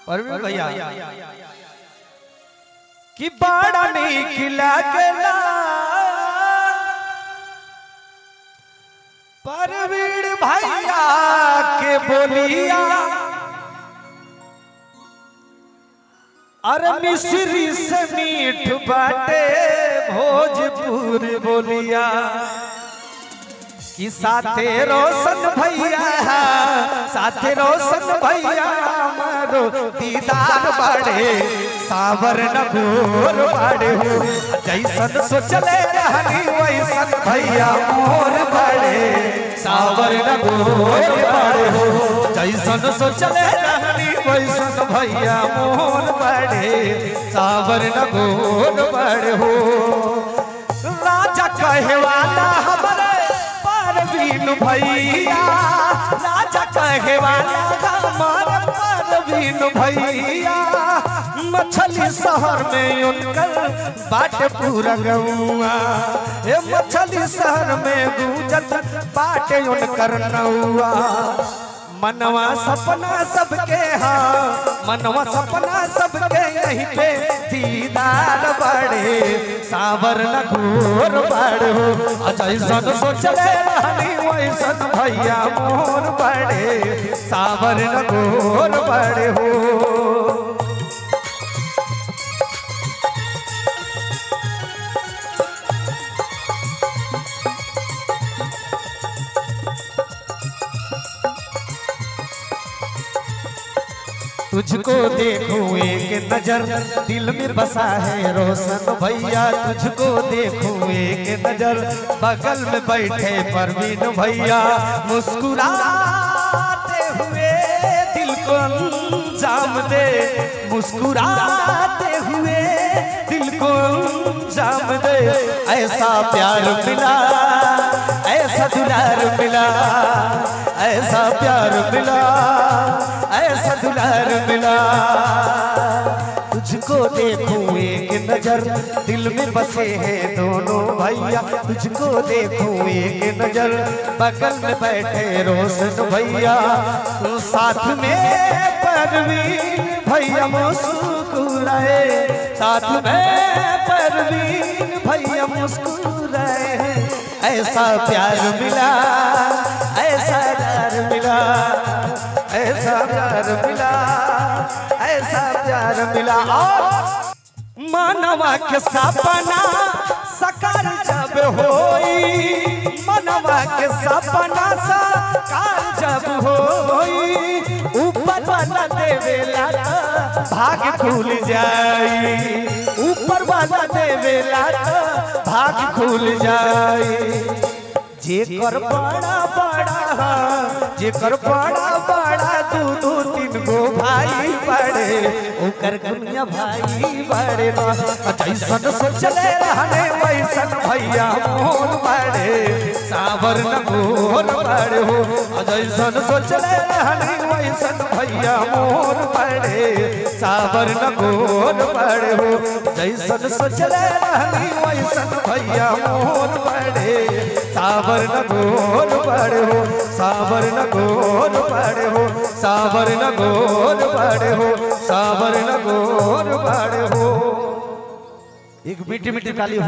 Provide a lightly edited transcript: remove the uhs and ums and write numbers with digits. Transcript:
परवीन भैया कि बड़ा नीक लागला परवीन भैया के बोलिया अरे मिश्री से मीठ बाटे भोजपुर बोलिया कि साथे रोशन भैया साथे रोशन भैया मारो दीदार बाड़े सावर नगोर बाड़े हो जैसन सोचले रहनी वैसन भैया मोर बाड़े सावर नगोर बाड़े हो जैसन सोचले रहनी वैसन भैया मोर बाड़े सावर नगोर बाड़े हो राजा कहे वाला हमारे परवीन भैया राजा कहे वाला हमारे परवीन भैया मछली शहर में उनकर बाट पूरा गौआ मछली शहर में गूंजत बाट उनकर नौआ मनवा सपना सबके हाँ मनवा सपना सबके यहीं पे दीदार बड़े सावर नगोर बड़े हो जैसन सोचले रहनी वैसन भैया मोर बड़े सावर नगोर बड़े हो तुझको देखूं एक नजर दिल में बसा है रोशन भैया तुझको देखूं एक नजर बगल में बैठे परवीन भैया मुस्कुराते हुए दिल को अंजाम दे मुस्कुराते हुए दिल को अंजाम दे ऐसा प्यार मिला ऐसा दुलार मिला ऐसा प्यार मिला ऐसा दुलार मिला तुझको देखूं एक नजर दिल में बसे हैं दोनों भैया तुझको देखूं एक नजर बगल में बैठे रोशन भैया साथ में परवीन भैया मुस्कुराए साथ में परवीन भैया मुस्कुराए ऐसा प्यार मिला ऐसा प्यार मिला ऐसा प्यार मिला ऐसा प्यार मिला और मनवा के सपना साकार जब होई मनवा के सपना साकार जब होई ऊपर वाला देवेला भाग खुल जाई ऊपर वाला देवेला भाग खुल जाई जेकर बड़ा बड़ा जेकर बड़ा बड़ा दू दू तीन गो भाई बड़े ओकर दुनिया भाई बड़े जैसन सोचले रहने वैसन भैया मोर बड़े सावर नगोर बड़े हो जैसन सोचले रहने वैसन भैया मोर बड़े सावर नगोर बड़े हो जैसन सोचले रहने वैसन भैया मोर बड़े सावर नगोर बड़े हो सावर नगोर बड़े हो सावर नगोर बड़े हो सावर नगोर बड़े हो एक मीठी मीठी ताली हो।